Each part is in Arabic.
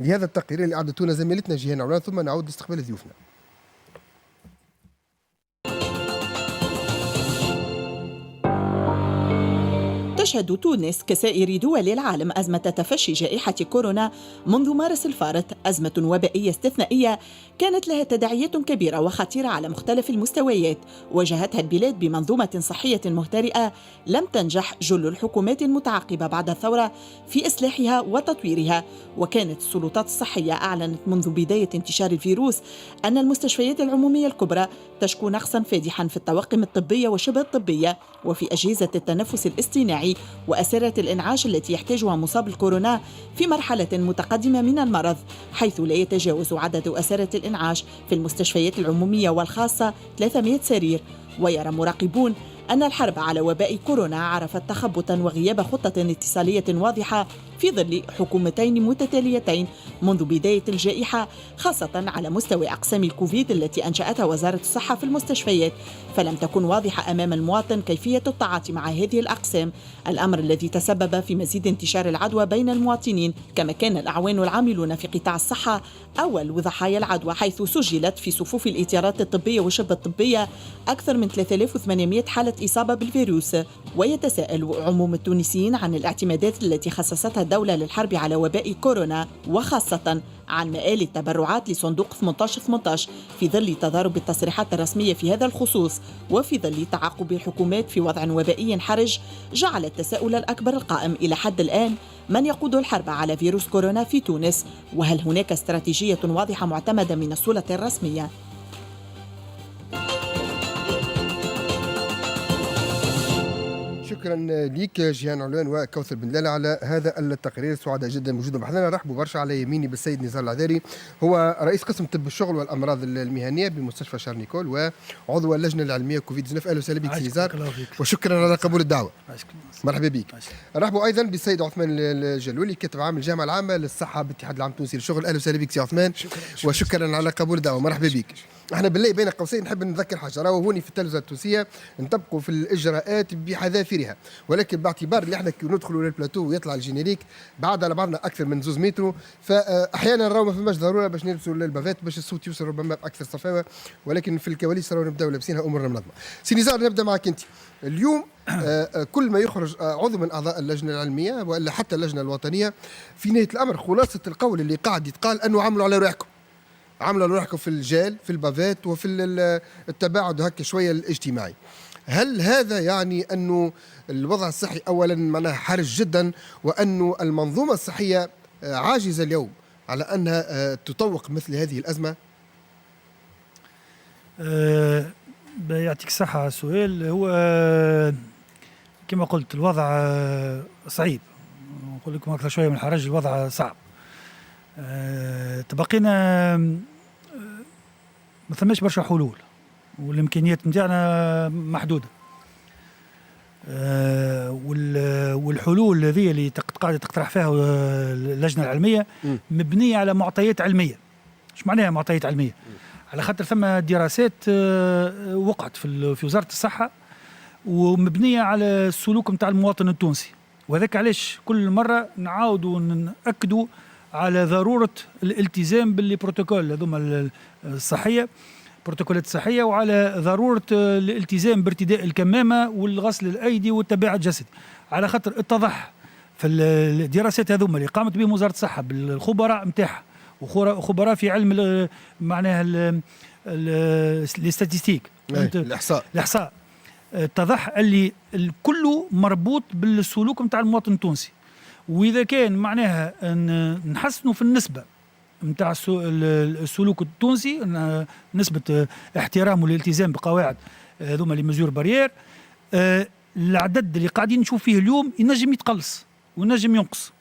لهذا التقرير اللي أعدتونا زميلتنا جيهان علوان، ثم نعود لاستقبال ضيوفنا. تشهد تونس كسائر دول العالم أزمة تفشي جائحة كورونا منذ مارس الفارط، أزمة وبائية استثنائية كانت لها تداعيات كبيرة وخطيرة على مختلف المستويات، واجهتها البلاد بمنظومة صحية مهترئة لم تنجح جل الحكومات المتعاقبة بعد الثورة في إصلاحها وتطويرها. وكانت السلطات الصحية أعلنت منذ بداية انتشار الفيروس أن المستشفيات العمومية الكبرى تشكو نقصا فادحا في الطواقم الطبية وشبه الطبية وفي أجهزة التنفس الاصطناعي وأسرة الإنعاش التي يحتاجها مصاب الكورونا في مرحلة متقدمة من المرض، حيث لا يتجاوز عدد أسرة الإنعاش في المستشفيات العمومية والخاصة 300 سرير. ويرى مراقبون أن الحرب على وباء كورونا عرفت تخبطا وغياب خطة اتصالية واضحة في ظل حكومتين متتاليتين منذ بداية الجائحة، خاصة على مستوى أقسام الكوفيد التي أنشأتها وزارة الصحة في المستشفيات، فلم تكن واضحة أمام المواطن كيفية التعاطي مع هذه الأقسام، الأمر الذي تسبب في مزيد انتشار العدوى بين المواطنين. كما كان الأعوان العاملون في قطاع الصحة أول ضحايا العدوى، حيث سجلت في صفوف الإطارات الطبية وشبه الطبية أكثر من 3800 حالة إصابة بالفيروس. ويتساءل عموم التونسيين عن الاعتمادات التي خصصتها الدولة للحرب على وباء كورونا، وخاصة عن مآل التبرعات لصندوق 1818 في ظل تضارب التصريحات الرسمية في هذا الخصوص، وفي ظل تعاقب الحكومات في وضع وبائي حرج جعل التساؤل الأكبر القائم إلى حد الآن: من يقود الحرب على فيروس كورونا في تونس؟ وهل هناك استراتيجية واضحة معتمدة من السلطة الرسمية؟ شكرا ليك جيهان علوان وكوثر بن لالة على هذا التقرير. سعداء جدا موجودا معنا. رحبوا برشا على يميني بالسيد نزار العذاري، هو رئيس قسم طب الشغل والامراض المهنيه بمستشفى شارنيكول وعضو اللجنه العلميه كوفيد 19. اهلا وسهلا بك سي نزار، وشكرا على قبول الدعوه. مرحبا بك. رحبوا ايضا بالسيد عثمان الجلولي، كاتب عام الجامعه العامه للصحه بالاتحاد العام التونسي للشغل. اهلا وسهلا بك سي عثمان، وشكرا على قبول الدعوه. مرحبا بك. احنا بالله بين قوسين نحب نذكر حاجه، راهو هوني في التلفزه التونسيه نطبقوا في الاجراءات بحذافيرها، ولكن باعتبار اللي احنا كي ندخلوا للبلاتو ويطلع الجينيريك بعد على بعضنا اكثر من 2 متر، فاحيانا راهو ما فماش ضروره باش نلبسوا البافات باش الصوت يوصل ربما باكثر صفاوه، ولكن في الكواليس راهو نبداو لابسينها امورنا منظمه. سي نزار نبدا معك انت. اليوم كل ما يخرج عضو من اعضاء اللجنه العلميه والا حتى اللجنه الوطنيه، في نهايه الامر خلاصه القول اللي قاعد يتقال انه عملوا على روحكم، عملوا روحكم في الجال في البافات وفي التباعد هكا شويه الاجتماعي. هل هذا يعني أنه الوضع الصحي أولا معناها حرج جدا، وأنه المنظومة الصحية عاجزة اليوم على أنها تطوق مثل هذه الأزمة؟ يعطيك الصحة على السؤال. هو كما قلت الوضع صعيب، نقول لكم أكثر شوية من الحرج، الوضع صعب. تبقينا ما ثماش برشا حلول، والامكانيات نتاعنا محدوده. والحلول هذه اللي قاعده تقترح فيها اللجنه العلميه مبنيه على معطيات علميه. ايش معناها معطيات علميه؟ على خاطر ثم دراسات وقعت في وزاره الصحه ومبنيه على السلوك نتاع المواطن التونسي، وهذاك علاش كل مره نعاودوا ناكدوا على ضروره الالتزام بالبروتوكول هذوما الصحيه، بروتوكولات الصحية، وعلى ضرورة الالتزام بارتداء الكمامة والغسل الأيدي والتباعد الجسدي، على خاطر اتضح في الدراسات هذوما اللي قامت بهم وزارة الصحة بالخبراء نتاعها وخبراء في علم معناها الاستاتيستيك، الإحصاء، اتضح اللي الكل مربوط بالسلوك نتاع المواطن التونسي. وإذا كان معناها نحسنوا في النسبة نتاع السلوك التونسي، نسبة احترام والالتزام بقواعد هذوما لي مزور بارير، العدد اللي قاعدين نشوف فيه اليوم ينجم يتقلص وينجم ينقص.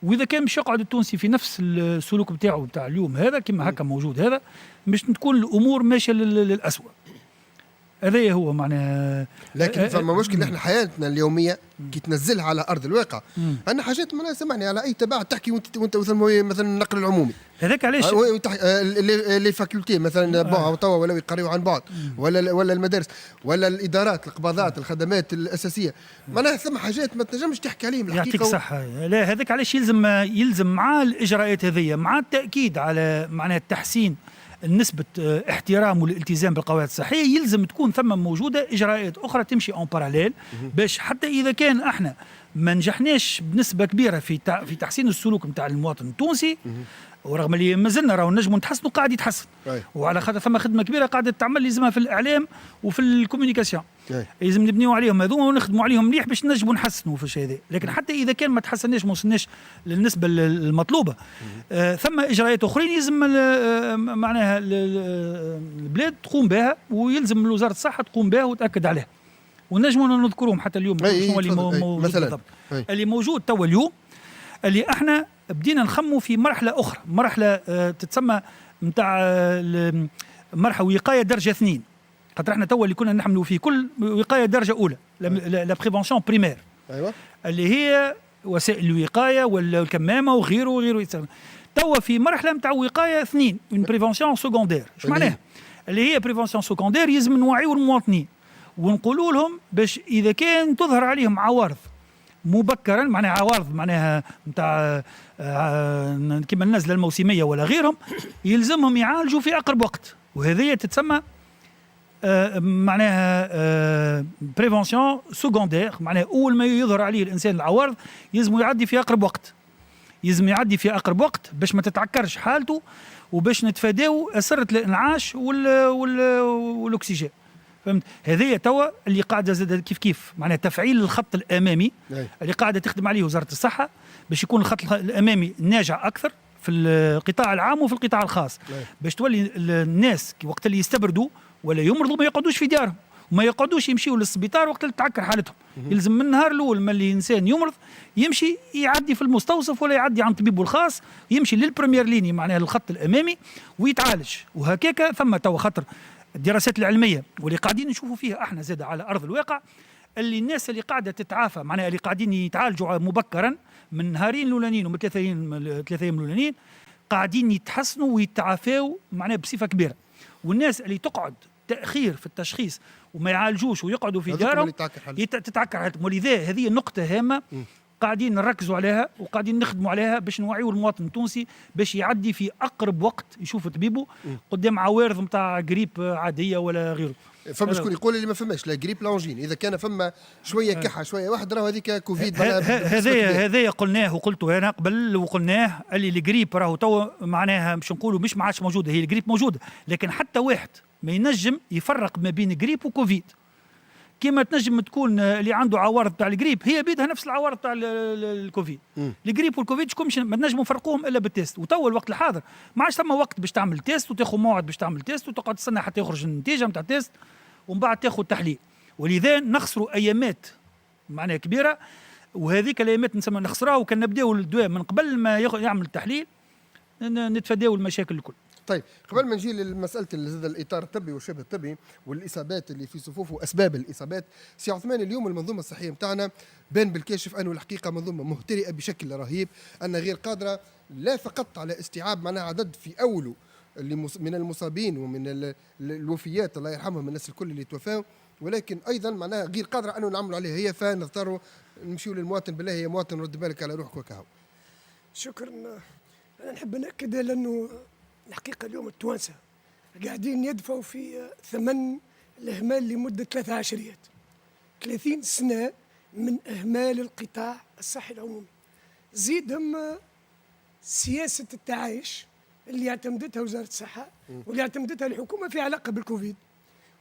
واذا كان مش يقعد التونسي في نفس السلوك بتاعه بتاع اليوم هذا كما هكا موجود هذا، مش تكون الامور ماشيه للأسوأ. هذا هو معناها. لكن فما مشكل احنا حياتنا اليوميه كي تنزلها على ارض الواقع عندنا حاجات معناها سامحني على اي تبع تحكي وانت مثلا النقل العمومي هذاك علاش لي فاكولتي مثلا توا ولاو يقريوا عن بعد ولا المدارس ولا الادارات القباضات الخدمات الاساسيه معناها ثم حاجات ما تنجمش تحكي عليهم الحقيقه. يعطيك الصحه. لا هذاك علاش يلزم مع الاجراءات هذيا مع التاكيد على معناها التحسين نسبة احترام والالتزام بالقواعد الصحية، يلزم تكون ثم موجودة إجراءات أخرى تمشي اون باراليل، باش حتى إذا كان احنا ما نجحناش بنسبة كبيرة في تحسين السلوك نتاع المواطن التونسي، ورغم اللي مازلنا راهو نجموا نتحسنوا قاعد يتحسن، وعلى خاطر ثم خدمة كبيرة قاعدة تعمل لازمها في الإعلام وفي الكوميونيكاسيون، لازم نبنيو عليهم هذوما ونخدموا عليهم مليح باش نجموا نحسنوا في الشيء هذا. لكن حتى إذا كان ما تحسناش ما وصلناش للنسبة المطلوبة، ثم إجراءات أخرين يلزم معناها البلاد تقوم بها، ويلزم وزارة الصحة تقوم بها وتأكد عليها، ونجموا نذكرهم حتى اليوم شنو اللي موجود بالضبط. اللي موجود توا اليوم اللي احنا بدينا نخموا في مرحلة أخرى، مرحلة تتسمى نتاع مرحلة وقاية درجة 2، خاطر احنا توا اللي كنا نحملوا فيه كل وقاية درجة أولى، لا بريفونسيون بريمير، اللي هي وسائل الوقاية والكمامة وغيره وغيره. توا في مرحلة نتاع وقاية 2، اون بريفونسيون سكوندير. اش معناها؟ اللي هي بريفونسيون سكوندير يلزم نوعيو المواطنين ونقولوا لهم باش إذا كان تظهر عليهم عوارض مبكرا، معناها عوارض معناها نتاع كما النزله الموسميه ولا غيرهم، يلزمهم يعالجوا في اقرب وقت، وهذه تتسمى معناها بريفونسيون سكوندير، معناها اول ما يظهر عليه الانسان العوارض يلزم يعدي في اقرب وقت، يلزم يعدي في اقرب وقت باش ما تتعكرش حالته، وباش نتفاداو اسره الانعاش والاكسجين. فهمت؟ هذه توا اللي قاعده زاد كيف معناها تفعيل الخط الامامي اللي قاعده تخدم عليه وزاره الصحه باش يكون الخط الامامي ناجع اكثر في القطاع العام وفي القطاع الخاص، باش تولي الناس وقت اللي يستبردوا ولا يمرضوا ما يقعدوش في ديارهم وما يقعدوش يمشيوا للسبيطار وقت اللي تعكر حالتهم. يلزم من النهار الاول ما اللي انسان يمرض يمشي يعدي في المستوصف ولا يعدي عن طبيبه الخاص، يمشي للبريمير ليني معناها الخط الامامي ويتعالج. وهكاك ثم توا خاطر الدراسات العلميه واللي قاعدين نشوفوا فيها احنا زاد على ارض الواقع، اللي الناس اللي قاعده تتعافى معناها اللي قاعدين يتعالجوا مبكرا من النهارين الاولانيين ومن ثلاث ايام الاولانيين قاعدين يتحسنوا ويتعافوا معناها بصفه كبيره. والناس اللي تقعد تاخير في التشخيص وما يعالجوش ويقعدوا في دارهم تتعكر حالتهم. ولذا هذه النقطه هامه قاعدين نركزوا عليها وقاعدين نخدموا عليها باش نوعيوا المواطن التونسي باش يعدي في اقرب وقت يشوف طبيبه قدام عوارض نتاع جريب عاديه ولا غيره. فما شكون يقول اللي ما فماش لا جريب لونجين، اذا كان فما شويه كحه شويه واحد راهو هذيك كوفيد. هذا قلناه وقلته انا قبل وقلناه اللي الجريب راهو تو معناها مش نقولوا مش ما عادش موجوده، هي الجريب موجوده، لكن حتى واحد ما ينجم يفرق ما بين جريب وكوفيد. كما تنجم تكون اللي عنده عوارض تاع الجريب هي بيدها نفس العوارض تاع الكوفيد. الجريب والكوفيد شكون ما نجموا نفرقوهم الا بالتيست. وتوا الوقت الحاضر ما عادش ثم وقت باش تعمل تيست وتاخذ موعد باش تعمل تيست وتقعد تستنى حتى يخرج النتيجه نتاع التيست ومن بعد تاخذ تحليل، ولذا نخسروا ايامات معناها كبيره. وهذيك الايامات نسمى نخسرها، وكان نبداو الدواء من قبل ما يعمل التحليل نتفاداو المشاكل الكل. طيب قبل ما نجي لمساله الاطار الطبي والشبه الطبي والاصابات اللي في صفوفه واسباب الاصابات، سي عثمان اليوم المنظومه الصحيه نتاعنا بان بالكاشف انه الحقيقه منظومه مهترئه بشكل رهيب، انها غير قادره لا فقط على استيعاب معناها عدد في اوله اللي من المصابين ومن الوفيات الله يرحمهم الناس الكل اللي توفاوا، ولكن ايضا معناها غير قادره انه نعملوا عليها هي، فنضطروا نمشيوا للمواطن بالله يا مواطن رد بالك على روحك وكهو. شكرا. انا نحب ناكد على انه الحقيقة اليوم التوانسة قاعدين يدفعوا في ثمن الإهمال لمدة 3 عشريات، 30 سنة من إهمال القطاع الصحي العمومي. زيدهم سياسة التعايش اللي اعتمدتها وزارة الصحة واللي اعتمدتها الحكومة في علاقة بالكوفيد،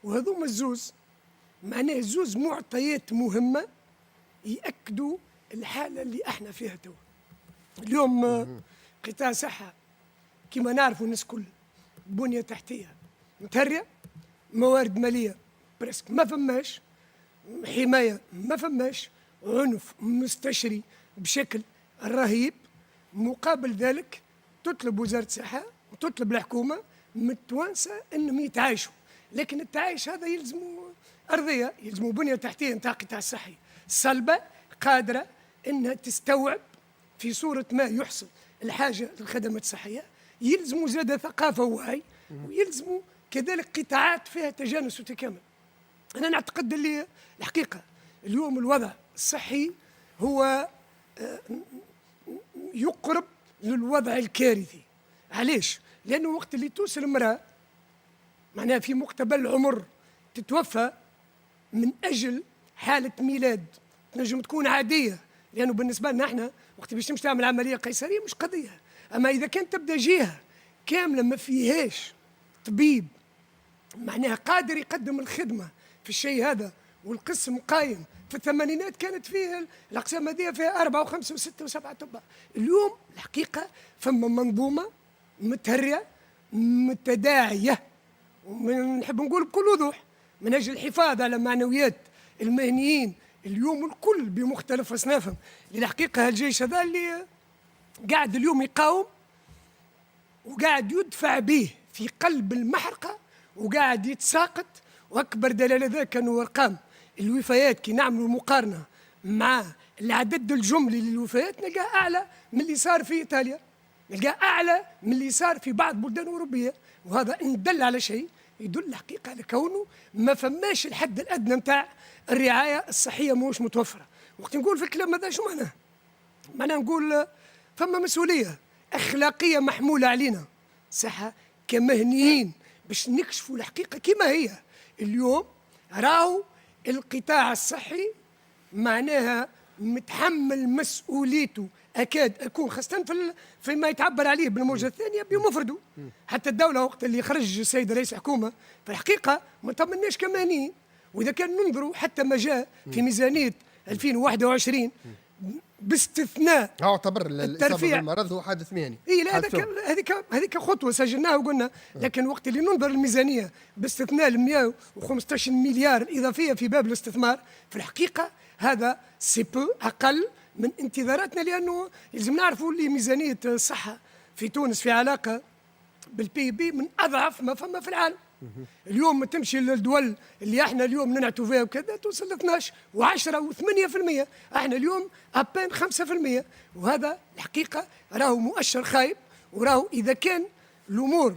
وهذوما الزوز معناه زوز معطيات مهمة يأكدوا الحالة اللي احنا فيها توا اليوم. قطاع صحة كما نعرفوا الناس كل بنية تحتية متهرية، موارد مالية برسك ما فماش، حماية ما فماش، عنف مستشري بشكل رهيب. مقابل ذلك تطلب وزارة الصحة وتطلب الحكومة من التوانسة أنهم يتعايشوا، لكن التعايش هذا يلزم ارضيه، يلزموا بنيه تحتيه نتاع القطاع الصحي صلبه قادره انها تستوعب في صوره ما يحصل الحاجه للخدمات الصحيه. يلزموا زاد ثقافه ووعي، ويلزموا كذلك قطاعات فيها تجانس وتكامل. انا نعتقد اللي الحقيقه اليوم الوضع الصحي هو يقرب للوضع الكارثي. علاش؟ لانه وقت اللي توصل المراه معناها في مقتبل العمر تتوفى من اجل حاله ميلاد تنجم تكون عاديه، لانه بالنسبه لنا احنا وقت باش تمشي تعمل عمليه قيصريه مش قضيه. اما اذا كانت تبدا جهه كامله ما فيهاش طبيب معناها قادر يقدم الخدمه في الشيء هذا، والقسم قايم. في الثمانينات كانت فيه الاقسام هذه فيها 4 و5 و6 و7 اطباء. اليوم الحقيقه فما منظومه متهريه متداعيه، ونحب نقول بكل وضوح من اجل الحفاظ على معنويات المهنيين اليوم الكل بمختلف اصنافهم. للحقيقه الجيش هذا اللي قاعد اليوم يقاوم وقاعد يدفع به في قلب المحرقه وقاعد يتساقط. واكبر دلاله ذلك كانوا ارقام الوفيات كي نعملوا مقارنه مع العدد الجملي للوفيات نلقاه اعلى من اللي صار في ايطاليا، نلقاه اعلى من اللي صار في بعض بلدان اوروبيه. وهذا ان دل على شيء يدل الحقيقه على كونه ما فماش الحد الادنى نتاع الرعايه الصحيه موش متوفره. وقت نقول في الكلام هذا شو معناه؟ معناه نقول فما مسؤوليه اخلاقيه محموله علينا صحه كمهنيين باش نكشفوا الحقيقه كما هي. اليوم راهو القطاع الصحي معناها متحمل مسؤوليته اكاد اكون خاصه فيما يتعبر عليه بالموجه الثانيه بمفرده. حتى الدوله وقت اللي خرج السيد رئيس الحكومه في الحقيقه ما طمناش كمهنيين. واذا كان ننظروا حتى ما جاء في ميزانيه 2021 باستثناء اعتبر الترفيع بالمرض هو حادث مهني. اي لا هذيك خطوه سجلناها وقلنا. لكن وقت اللي ننظر الميزانيه باستثناء ال 115 مليار الاضافيه في باب الاستثمار في الحقيقه هذا سي بو اقل من انتظاراتنا. لانه يلزم نعرفوا اللي ميزانيه الصحه في تونس في علاقه بالبي بي من اضعف ما فما في العالم. اليوم تمشي للدول اللي احنا اليوم ننعتوا فيها وكذا توصل ل 12 و10 و8%، احنا اليوم ابين 5%. وهذا الحقيقه راهو مؤشر خايب. وراهو اذا كان الامور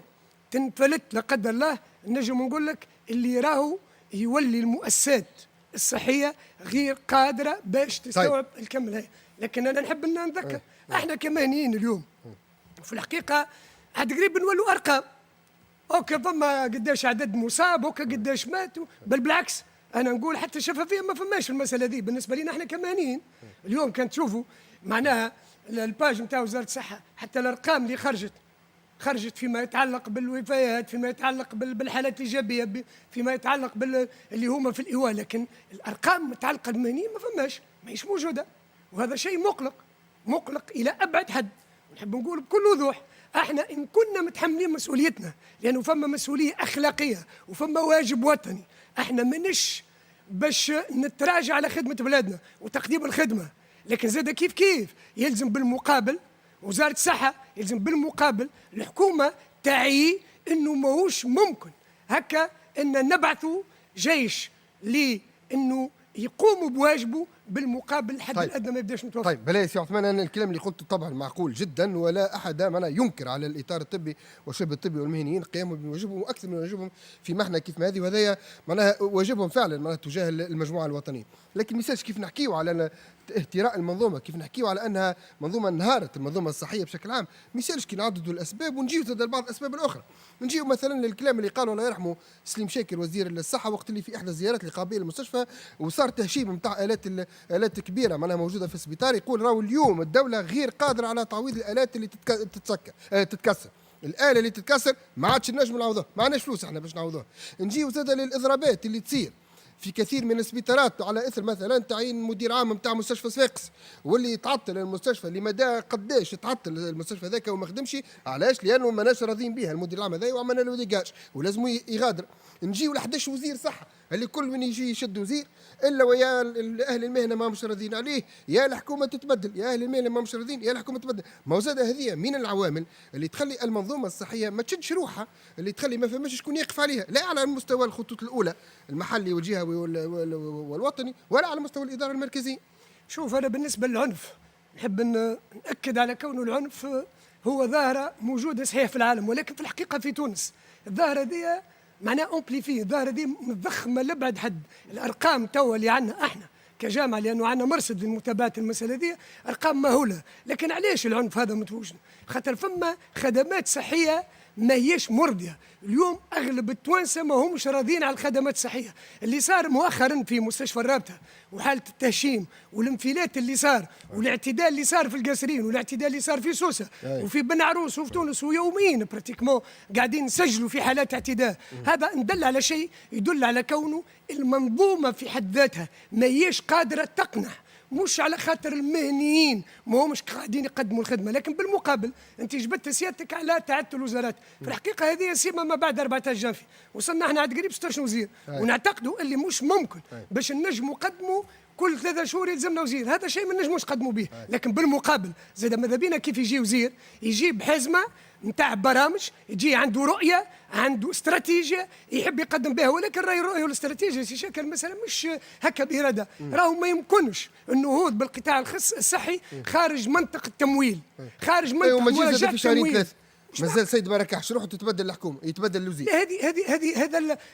تنفلت لا قدر الله نجم نقول لك اللي راهو يولي المؤسسات الصحيه غير قادره باش تستوعب الكم هاي. لكن انا نحب ان نذكر احنا كمهنيين اليوم في الحقيقه عاد قريب نولوا ارقام. اوكي فما قداش عدد مصاب، اوكي قداش ماتوا، بل بالعكس انا نقول حتى شفافيه ما فماش المساله ذي بالنسبه لنا احنا كمهنيين. اليوم كان تشوفوا معناها الباج نتاع وزاره الصحه حتى الارقام اللي خرجت فيما يتعلق بالوفيات، فيما يتعلق بالحالات الايجابيه، فيما يتعلق اللي هما في الايواء. لكن الارقام متعلقه بالمهنيين ما فماش، ماهيش موجوده. وهذا شيء مقلق الى ابعد حد. ونحب نقول بكل وضوح احنا ان كنا متحملين مسؤوليتنا لانه فما مسؤوليه اخلاقيه وفما واجب وطني، احنا منش باش نتراجع على خدمه بلادنا وتقديم الخدمه. لكن زاد كيف يلزم بالمقابل وزاره الصحه، يلزم بالمقابل الحكومه تعي انه ماهوش ممكن هكا ان نبعثوا جيش لانه يقوموا بواجبه بالمقابل الحد الادنى ما يبداش متوفر. طيب بلاي سي عثمان، انا الكلام اللي قلته طبعا معقول جدا، ولا احد ينكر على الاطار الطبي والشبه الطبي والمهنيين قيامهم بواجبهم واكثر من واجبهم في محنه كيف ما هذه، وهذا معناها واجبهم فعلا تجاه المجموعه الوطنيه. لكن مثالش كيف نحكيوا على اهتراء المنظومه، كيف نحكيوا على انها منظومه انهارت، المنظومه الصحيه بشكل عام، مثالش كي نعددوا الاسباب ونجيو زاد بعض الاسباب الاخرى. نجيو مثلا للكلام اللي قاله الله يرحمه سليم شاكر وزير الصحه وقت اللي في احدى الزيارات لقابله المستشفى وصار تهشيم نتاع الات كبيره معناها موجوده في السبيطار، يقول راهو اليوم الدوله غير قادره على تعويض الالات اللي تتكسر. الاله اللي تتكسر ما عادش نجم نعوضوها، ما عندناش فلوس احنا باش نعوضوها. نجيو زاد للاضرابات اللي تصير في كثير من السبيطارات على اثر مثلا تعيين مدير عام نتاع مستشفى صفاقس، واللي تعطل المستشفى لمدى قداش تعطل المستشفى ذاك وما خدمش. علاش؟ لانه ماناش راضيين بها المدير العام هذا وعملنا له ديجاج ولازم يغادر. نجيو ل 11 وزير صحه اللي كل من يجي يشد وزير الا ويا اهل المهنه ما مش راضيين عليه، يا الحكومه تتبدل، يا اهل المهنه ما مش راضيين، يا الحكومه تتبدل. ما هو زاد هذه من العوامل اللي تخلي المنظومه الصحيه ما تشدش روحها، اللي تخلي ما فماش شكون يقف عليها، لا على المستوى الخطوط الاولى المحلي والجهوي والوطني، ولا على مستوى الاداره المركزيه. شوف أنا بالنسبة للعنف نحب نأكد على كون العنف هو ظاهرة موجودة صحيح في العالم، ولكن في الحقيقة في تونس الظاهرة دي معناها أمبليفي، الظاهرة دي مضخمة لأبعد حد. الأرقام توا اللي عندنا احنا كجامعة، لأنه عندنا مرصد لمتابعة المسألة دي، أرقام مهولة. لكن علاش العنف هذا متوجد؟ خاطر فما خدمات صحية ما هيش مرضية. اليوم أغلب التوانسة ما همش راضيين على الخدمات الصحية. اللي صار مؤخرا في مستشفى الرابطة وحالة التهشيم والانفلات اللي صار والاعتداء اللي صار في القاسرين والاعتداء اللي صار في سوسة وفي بن عروس وفي تونس، ويوميا براتيكمون قاعدين نسجلوا في حالات اعتداء، هذا ندل على شيء يدل على كونه المنظومة في حد ذاتها ما هيش قادرة تقنع. مش على خاطر المهنيين ما همش قاعدين يقدموا الخدمه، لكن بالمقابل انت جبت سيادتك على تعدد الوزارات. في الحقيقه هذه سيما ما بعد 14 جانفي وصلنا احنا عند قريب 16 وزير، ونعتقدوا اللي مش ممكن باش نجموا نقدموا كل 3 شهور يلزمنا وزير. هذا شيء ما نجموش نقدموا به. لكن بالمقابل زاد ماذا بينا كيف يجي وزير يجي بحزمه نتاع برامج، يجي عنده رؤيه، عنده استراتيجيه يحب يقدم بها. ولكن راهي الرؤيه والاستراتيجيه في شكل المساله مش هكا باراده. راهو ما يمكنش النهوض بالقطاع الصحي خارج منطقه التمويل، خارج منطقه مواجهه التمويل. مازال سيد ما ركحش روحه، تتبدل الحكومه، يتبدل الوزير.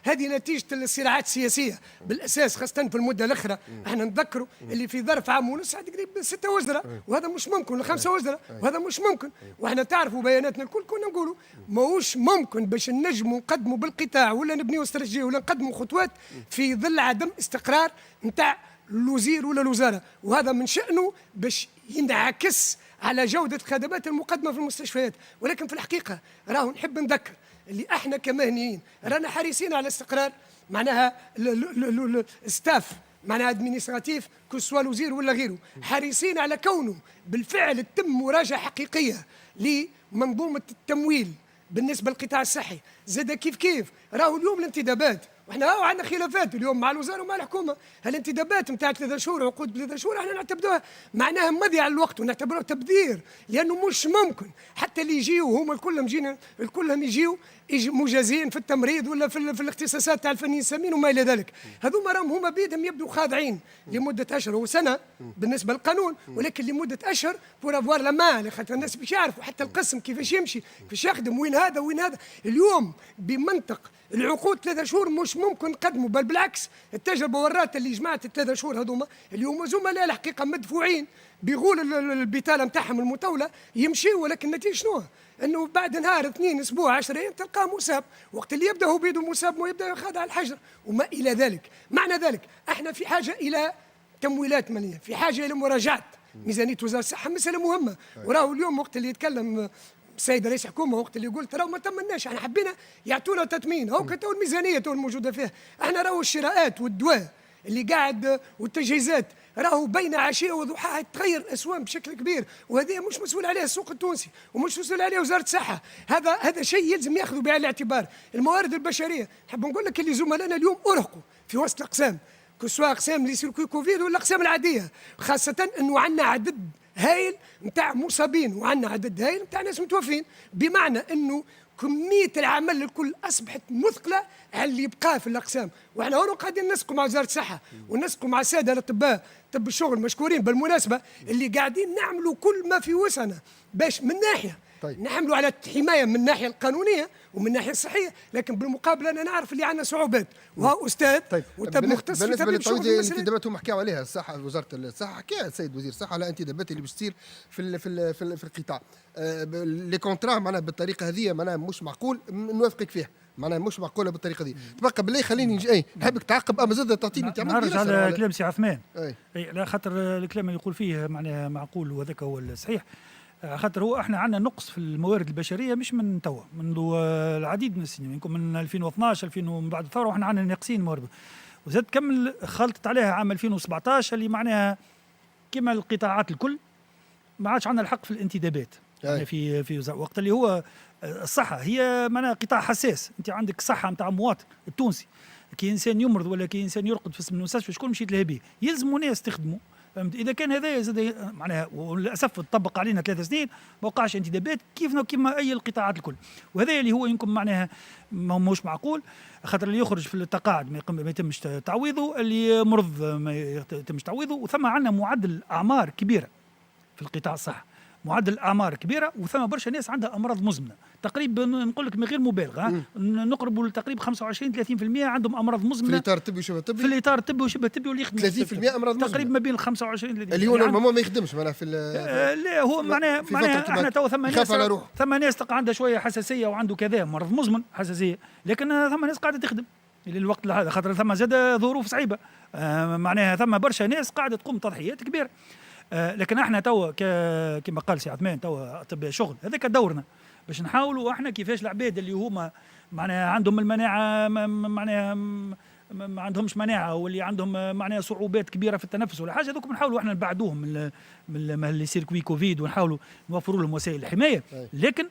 هذه نتيجه الصراعات السياسيه بالاساس، خاصه في المده الاخرى. احنا نذكروا اللي في ظرف عام ونص عاد قريب 6 وزراء، وهذا مش ممكن، ولا 5 وزراء، وهذا مش ممكن. واحنا تعرفوا بياناتنا الكل كنا نقولوا ماهوش ممكن باش نجموا نقدموا بالقطاع ولا نبنيوا استراتيجيه ولا نقدموا خطوات في ظل عدم استقرار نتاع الوزير ولا الوزاره، وهذا من شأنه باش ينعكس على جودة الخدمات المقدمة في المستشفيات. ولكن في الحقيقة راهو نحب نذكر اللي احنا كمهنيين رانا حريصين على استقرار معناها الستاف معناها ادمينستراتيف كسوا الوزير ولا غيره، حريصين على كونه بالفعل تتم مراجعة حقيقية لمنظومة التمويل بالنسبة للقطاع الصحي. زاد كيف راهو اليوم الانتدابات، واحنا راهو عندنا خلافات اليوم مع الوزاره ومع الحكومه. هالانتدابات نتاع 3 شهور عقود 3 شهور احنا نعتبروها معناها مضيعه للوقت ونعتبروها تبذير، لانه مش ممكن حتى اللي يجيو هما الكلهم يجيو مجازين في التمريض ولا في الاختصاصات تاع الفنيين السامين وما الى ذلك. هذوما راهم هما بيدهم يبدو خاضعين لمده اشهر وسنه بالنسبه للقانون، ولكن لمده اشهر بور افوار لا مان، خاطر الناس باش يعرفوا حتى القسم كيفاش يمشي، كيفاش يخدم، وين هذا وين هذا. اليوم بمنطق العقود 3 شهور مش ممكن نقدموا، بل بالعكس التجربه ورات اللي جمعت 3 شهور هذوما اليوم زملاء الحقيقه مدفوعين بيقول البطاله نتاعهم المطوله يمشيوا، ولكن النتيجه شنو؟ انه بعد نهار 2 اسبوع 10 ايام تلقاه مساب، وقت اللي يبدا هو بيده مساب ويبدا ياخذ على الحجر وما الى ذلك. معنى ذلك احنا في حاجه الى تمويلات ماليه، في حاجه الى مراجعه ميزانيه وزاره الصحه، مساله مهمه. وراهو اليوم وقت اللي يتكلم السيد رئيس الحكومه وقت اللي يقول ترى ما تمناش، احنا حبينا يعطونا تثمين، هو كتو الميزانيه تو الموجوده فيها. احنا راهو الشراءات والدواء اللي قاعد والتجهيزات راهو بين عشيه وضحاها تغير الاسواق بشكل كبير، وهذه مش مسؤول عليها السوق التونسي ومش مسؤول عليها وزاره الصحه. هذا شيء يلزم ياخذوا بعين الاعتبار. الموارد البشريه نحب نقول لك اللي زملائنا اليوم ارهقوا في وسط الاقسام، كسوا اقسام لي سيركوي كوفيد ولا الاقسام العاديه، خاصه انه عندنا عدد هايل نتاع مصابين وعندنا عدد هايل نتاع ناس متوفين، بمعنى انه كميه العمل الكل اصبحت مثقله على اللي يبقى في الاقسام. واحنا هنا قاعدين نسقوا مع وزاره الصحه ونسقوا مع الساده الاطباء طب الشغل مشكورين بالمناسبه اللي قاعدين نعملوا كل ما في وسعنا باش من ناحيه نحملوا على الحمايه من الناحيه القانونيه ومن الناحيه الصحيه، لكن بالمقابل انا نعرف اللي عندنا صعوبات وهو استاذ وطب مختص في تبريد الشغل. الانتدابات هم حكاوا عليها الصحه، وزاره الصحه حكى السيد وزير الصحه على الانتدابات اللي باش تصير في القطاع. لي كونترا معناها بالطريقه هذه معناها مش معقول نوافقك فيها، معناها مش معقوله بالطريقه دي. تبقى بالله خليني نجي نحبك تعقب اما زاد تعطيني نرجع على كلام سي عثمان. لا خاطر الكلام اللي يقول فيه معناها معقول وهذاك هو الصحيح، خاطر هو احنا عندنا نقص في الموارد البشريه مش من توا، منذ العديد من السنين، يمكن من 2012 2000 ومن بعد الثوره واحنا عندنا ناقصين موارد. وزاد كمل خلطت عليها عام 2017 اللي معناها كما القطاعات الكل ما عادش عندنا الحق في الانتدابات. يعني في وقت اللي هو الصحه هي معناها قطاع حساس، انت عندك الصحه نتاع المواطن التونسي كي انسان يمرض ولا كي انسان يرقد في المستشفى شكون مشيت له به؟ يلزموا ناس تخدموا. فهمت؟ اذا كان هذا زاد معناها وللاسف تطبق علينا 3 سنين ما وقعش انتدابات كيما اي القطاعات الكل، وهذا اللي هو يمكن معناها مش معقول، خاطر اللي يخرج في التقاعد ما يتمش تعويضه، اللي مرض ما يتمش تعويضه، وثم عندنا معدل اعمار كبيره في القطاع الصحي، معدل اعمار كبيره، وثم برشا ناس عندها امراض مزمنه تقريبا، نقول لك من غير مبالغه نقربوا لتقريبا 25 30% عندهم امراض مزمنه في الاطار الطبي وشبه الطبي، في الاطار الطبي وشبه الطبي، واللي يخدم 30% امراض مزمنه تقريبا ما بين 25 اللي هو نورمالمون ما يخدمش معناها في لا هو معناها احنا تو ثم ناس تلقى عندها شويه حساسيه وعنده كذا مرض مزمن حساسيه، لكن ثم ناس قاعده تخدم للوقت هذا، خاطر ثم زاد ظروف صعيبه، معناها ثم برشا ناس قاعده تقوم تضحيات كبيره. لكن احنا توا كما قال سي عثمان توا طب شغل هذاك دورنا باش نحاولوا احنا كيفاش العباد اللي هما معناها عندهم المناعه معناها ما عندهمش مناعه واللي عندهم معناها صعوبات كبيره في التنفس ولا حاجه، هذوك نحاولوا احنا نبعدوهم من السيركوي كوفيد، ونحاولوا نوفروا لهم وسائل الحمايه. لكن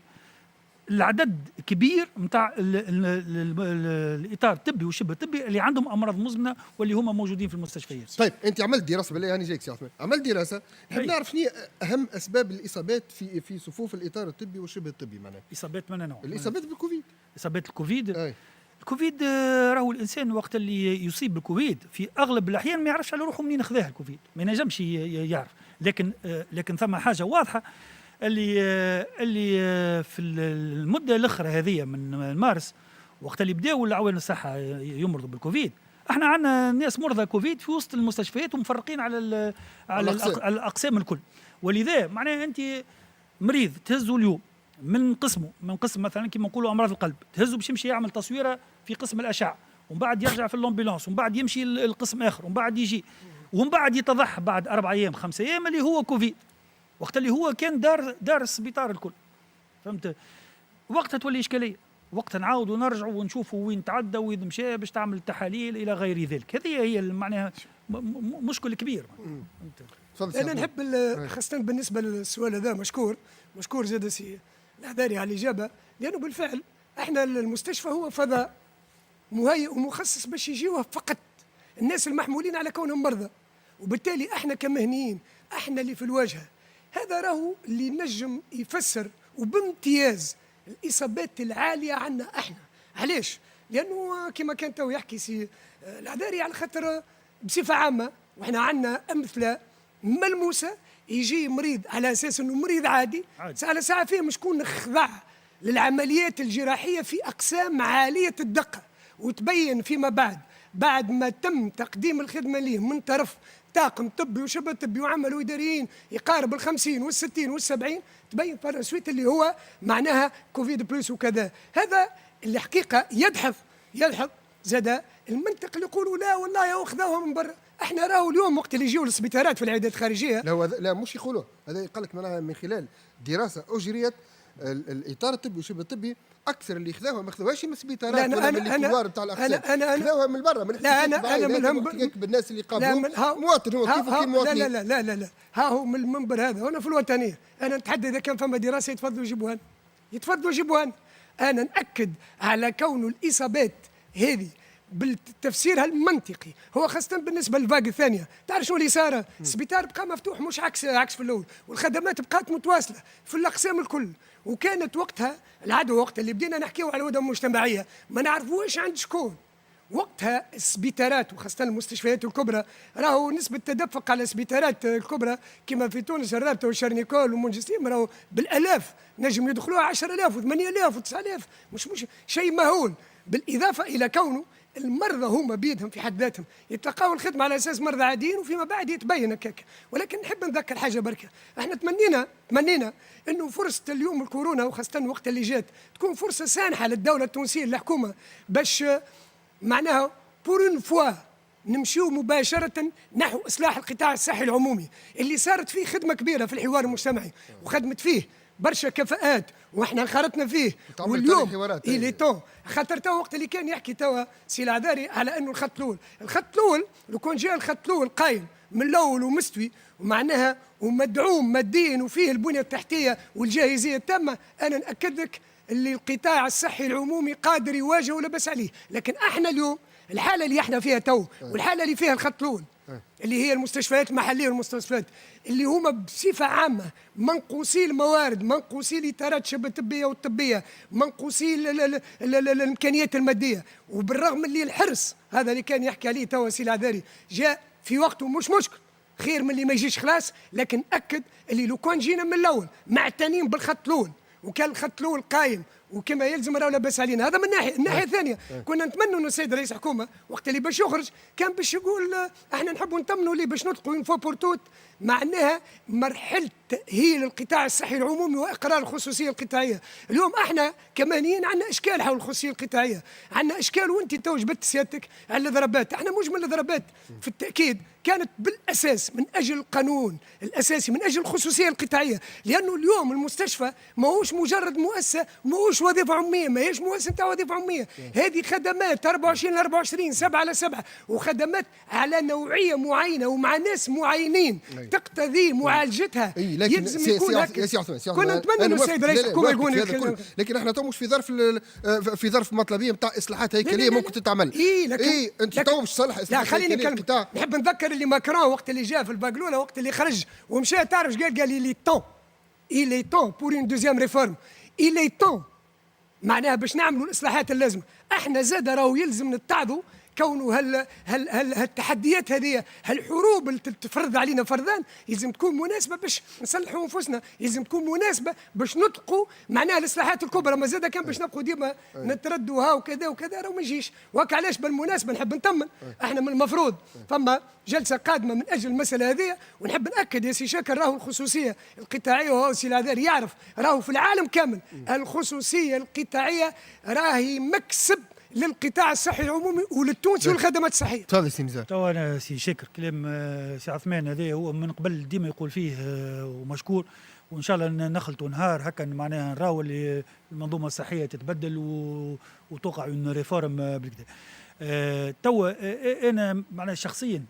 العدد كبير نتاع الاطار الطبي والشبه الطبي اللي عندهم امراض مزمنه واللي هما موجودين في المستشفيات. طيب انت عملت دراسه بالله، يعني جايك سي عثمان، عملت دراسه نحب نعرف شنو اهم اسباب الاصابات في صفوف الاطار الطبي والشبه الطبي، معناها اصابات من نوع؟ الاصابات بالكوفيد. اصابات الكوفيد. أي. الكوفيد راهو الانسان وقت اللي يصيب بالكوفيد في اغلب الاحيان ما يعرفش على روحه منين خذاه الكوفيد، ما ينجمش يعرف، لكن ثم حاجه واضحه اللي في المده الاخرى هذه من مارس وقت اللي بداوا العوان الصحه يمرضوا بالكوفيد، احنا عندنا ناس مرضى كوفيد في وسط المستشفيات ومفرقين على الاقسام الكل، ولذا معناها انت مريض تهزوا اليوم من قسم مثلا كما نقولوا امراض القلب، تهزوا باش يمشي يعمل تصويره في قسم الاشعه، ومن بعد يرجع في الامبولانس، ومن بعد يمشي القسم اخر، ومن بعد يجي، ومن بعد يتضح بعد 4 أيام 5 أيام اللي هو كوفيد، وقت اللي هو كان دار السبيطار الكل. فهمت؟ وقتها تولي اشكاليه، وقتها نعاودوا نرجعوا ونشوفوا وين تعدى وين مشى باش تعمل تحاليل الى غير ذلك. هذه هي معناها مشكل كبير. انا نحب خاصه بالنسبه للسؤال هذا مشكور زاد سي العذاري على الاجابه، لانه بالفعل احنا المستشفى هو فضاء مهيئ ومخصص باش يجيوه فقط الناس المحمولين على كونهم مرضى، وبالتالي احنا كمهنيين احنا اللي في الواجهه. هذا راهو اللي نجم يفسر وبامتياز الاصابات العاليه عنا احنا. علاش؟ لانه كما كان تو يحكي سي العذاري على خاطر بصفه عامه واحنا عندنا امثله ملموسه، يجي مريض على اساس انه مريض عادي على ساعه فيهم شكون خضع للعمليات الجراحيه في اقسام عاليه الدقه، وتبين فيما بعد ما تم تقديم الخدمه ليه من طرف طاقم طبي وشبه طبي وعملوا اداريين يقارب ال50 وال60 وال70، تبين باراسويت اللي هو معناها كوفيد بلس وكذا. هذا اللي حقيقه يدحض زاد المنطق اللي يقولوا لا والله يا خذوها من برا. احنا راهو اليوم وقت اللي يجيو للسبيطارات في العيادات الخارجيه، لا مش يقولوه، هذا يقول لك معناها من خلال دراسه اجريت الاطار الطبي والشبه الطبي اكثر اللي خذاوها ما خذوهاش من السبيطارات ولا من الكوار نتاع الاقسام، خذاوها من برا، من انا منهم بالناس اللي قابلوا مواطن هو كيف مواطن. لا ها هو من المنبر هذا وانا في الوطنيه انا نتحدى اذا كان فما دراسه يتفضلوا يجيبوها. انا ناكد على كون الاصابات هذه بالتفسيرها المنطقي هو خاصة بالنسبة للفاق الثانية. تعرف شو اللي صار؟ السبيطار بقى مفتوح مش عكس في الأول، والخدمات بقات متواصلة في الأقسام الكل، وكانت وقتها العدوى وقت اللي بدينا نحكيو على الوضع المجتمعية ما نعرفوش عند شكون. وقتها السبيطارات وخاصة المستشفيات الكبرى راهو نسبة تدفق على السبيطارات الكبرى كما في تونس الرابطة والشرنيكول ومونجستيم راهو بالآلاف، نجم يدخلوها 10,000 و8,000 و9,000، مش شيء مهول، بالإضافة إلى كونه المرضى هما بيدهم في حد ذاتهم يتلقاو الخدمه على اساس مرضى عاديين وفيما بعد يتبين هكاك. ولكن نحب نذكر حاجه بركه، احنا تمنينا انه فرصه اليوم الكورونا وخاصه الوقت اللي جات تكون فرصه سانحه للدوله التونسيه للحكومه باش معناها بور اون فوا نمشيو مباشره نحو اصلاح القطاع الصحي العمومي اللي صارت فيه خدمه كبيره في الحوار المجتمعي وخدمت فيه برشا كفاءات واحنا انخرطنا فيه. واليوم إلي تو خاطر تو وقت اللي كان يحكي توا سي العذاري على انه الخط الاول لو كان جاء الخط الاول قايم من الاول ومستوي ومعناها ومدعوم ماديا وفيه البنيه التحتيه والجاهزيه التامه، انا ناكد لك اللي القطاع الصحي العمومي قادر يواجه ولا بس عليه. لكن احنا اليوم الحاله اللي احنا فيها تو والحاله اللي فيها الخط الاول اللي هي المستشفيات المحليه والمستشفيات اللي هما بصفه عامه منقوصي الموارد، منقوصي الاطارات الشبه الطبيه والطبيه، منقوصي الامكانيات الماديه، وبالرغم اللي الحرص هذا اللي كان يحكي عليه توا سي العذاري جاء في وقته مش مشكل، خير من اللي ما يجيش خلاص، لكن اكد اللي لو كان جينا من الاول معتنين بالخط الاول وكان الخط الاول قايم وكما يلزم راه لاباس علينا، هذا من ناحيه. الناحيه الثانيه كنا نتمنوا انه السيد رئيس الحكومه وقت اللي باش يخرج كان باش يقول احنا نحبوا نطمنوا اللي باش نطلقوا اون فوا بور توت معناها مرحله تاهيل القطاع الصحي العمومي واقرار الخصوصيه القطاعيه. اليوم احنا كمانيين عندنا اشكال حول الخصوصيه القطاعيه، عندنا اشكال وانت تو جبت سيادتك على الضربات، احنا مجمل الضربات في التاكيد كانت بالاساس من اجل القانون الاساسي، من اجل الخصوصيه القطاعيه، لانه اليوم المستشفى ماهوش مجرد مؤسسه، ماهوش وظيفه عموميه، ماهيش مؤسسه نتاع وظيفه عموميه، هذه خدمات 24 على 24 7 على 7 وخدمات على نوعيه معينه ومع ناس معينين تقتضي معالجتها. يلزم يكون هكا. كنا نتمنى انه السيد رئيس الحكومه يقول لكن احنا تو مش في ظرف مطلبيه نتاع اصلاحات هيكليه ممكن تتعمل. انت تو مش صالح اصلاحات. لا خليني نكلم. نحب نذكر اللي ماكرون وقت اللي جاء في الباقلوله وقت اللي خرج ومشى تعرف قال لي طون إلي طون بور اون دوزيام ريفورم، إلي طون معناها باش نعملوا الاصلاحات اللازمه. احنا زاد راهو يلزم نتعظوا كونه هالتحديات هذه، هالحروب اللي تفرض علينا فرضان يلزم تكون مناسبه باش نصلحوا انفسنا، يلزم تكون مناسبه باش نطلقوا معناها الاصلاحات الكبرى. ما زاد كان باش نبقوا ديما نتردوا ها وكذا وكذا راهو ما يجيش. وهك علاش بالمناسبه نحب نطمن، احنا من المفروض فما جلسه قادمه من اجل المساله هذه، ونحب ناكد يا سي شاكر راهو الخصوصيه القطاعيه وهو سي العذاري يعرف راهو في العالم كامل الخصوصيه القطاعيه راهي مكسب للقطاع الصحي العمومي وللتونسي والخدمات الصحيه. تفضل سي نزار. تو انا سي شاكر كلام سي عثمان هذا هو من قبل ديما يقول فيه ومشكور، وان شاء الله نخلطوا نهار هكا معناها نراو اللي المنظومه الصحيه تتبدل وتوقع اون ريفورم بالكدا. تو انا معناها شخصيا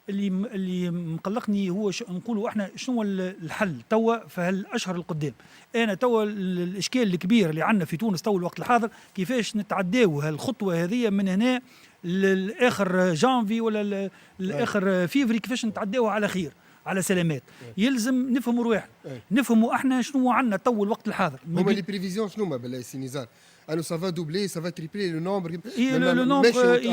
اللي مقلقني هو نقولوا احنا شنو الحل توا في هالاشهر القدام. انا توا الاشكال الكبير اللي عندنا في تونس توا الوقت الحاضر كيفاش نتعداو هالخطوه هذه من هنا لاخر جانفي ولا لاخر فيفري، كيفاش نتعداوها على خير على سلامات. يلزم نفهموا رواحنا، نفهموا احنا شنو عندنا تو الوقت الحاضر. هما لي بريفيزيون شنو ما بالله سي نزار؟ انه سافا دوبلي سافا تريبلي لو نومبر. لو نومبر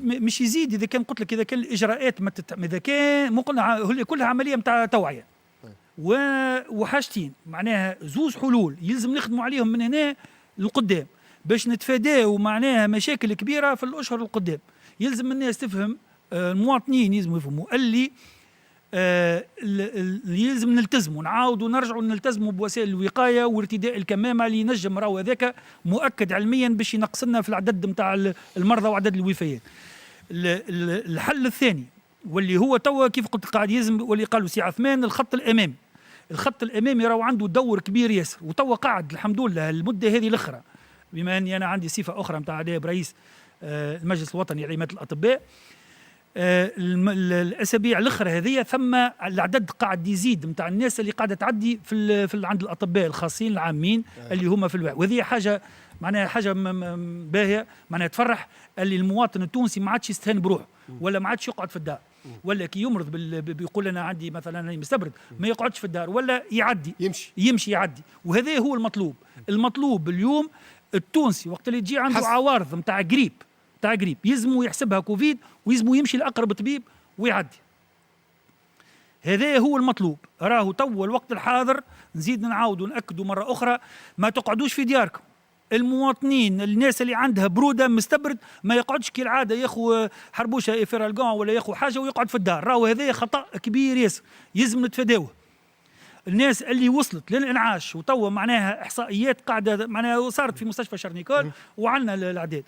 مش يزيد اذا كان قلت لك، اذا كان الاجراءات اذا كان مو قلنا كلها عمليه نتاع توعيه وحاجتين معناها زوز حلول يلزم نخدموا عليهم من هنا للقدام باش نتفاداو معناها مشاكل كبيره في الاشهر القدام. يلزم الناس تفهم، المواطنين يلزموا يفهموا اللي يلزم نلتزموا نعاودوا نرجعوا نلتزموا بوسائل الوقايه وارتداء الكمامه اللي ينجم راهو هذاك مؤكد علميا باش ينقص لنا في العدد نتاع المرضى وعدد الوفيات. الحل الثاني واللي هو توا كيف قلت قاعد يلزم واللي قالوا سي عثمان الخط الامامي. الخط الامامي راهو عنده دور كبير ياسر، وتوا قاعد الحمد لله المده هذه الاخرى، بما اني انا عندي صفه اخرى نتاع نائب رئيس المجلس الوطني لعماده الاطباء. الاسابيع الاخرى هذه ثم العدد قاعد يزيد نتاع الناس اللي قاعده تعدي في عند الاطباء الخاصين العامين اللي هما في الوعي، وهذه حاجه معناها حاجه باهيه معناها تفرح اللي المواطن التونسي ما عادش يستهان بروحه ولا ما عادش يقعد في الدار، ولا كي يمرض بيقول انا عندي مثلا انا مستبرد ما يقعدش في الدار ولا يعدي يمشي يعدي. وهذا هو المطلوب اليوم. التونسي وقت اللي تجي عنده عوارض نتاع قريب يلزموا يحسبها كوفيد ويلزموا يمشي لاقرب طبيب ويعدي. هذا هو المطلوب. راهو تو الوقت الحاضر نزيد نعاودوا ناكدوا مره اخرى ما تقعدوش في دياركم. المواطنين الناس اللي عندها بروده مستبرد ما يقعدش كالعاده ياخذ حربوشه ايفيرالغون ولا ياخذ حاجه ويقعد في الدار. راهو هذا خطا كبير ياسر يلزم نتفاداوه. الناس اللي وصلت للانعاش وتوا معناها احصائيات قاعده معناها صارت في مستشفى شرنيكول وعندنا الاعداد.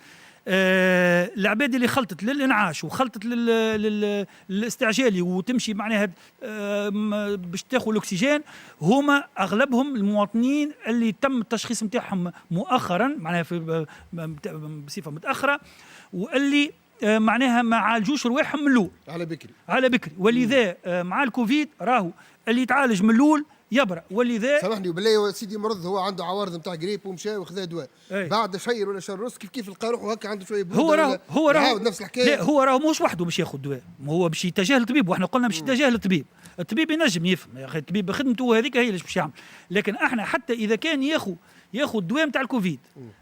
العباد اللي خلطت للانعاش وخلطت للاستعجالي وتمشي معناها باش تاخذ الاكسجين هما اغلبهم المواطنين اللي تم التشخيص نتاعهم مؤخرا معناها بصفه متاخره واللي معناها ما عالجوش رواحهم من الاول على بكري. ولذا مع الكوفيد راهو اللي يتعالج من الاول يبرأ. ولذا سامحني بالله سيدي مرض هو عنده عوارض نتاع قريب ومشى وخذا دواء بعد شهر ولا شهر ونص كيف لقى روحه هكا عنده شويه برود هو راهو نفس الحكايه. لا هو راهو مش وحده باش ياخذ دواء، هو باش يتجاه للطبيب، واحنا قلنا باش يتجاه للطبيب. الطبيب ينجم يفهم يا اخي، الطبيب بخدمته هذيك هي اللي باش يعمل. لكن احنا حتى اذا كان ياخذ الدواء نتاع الكوفيد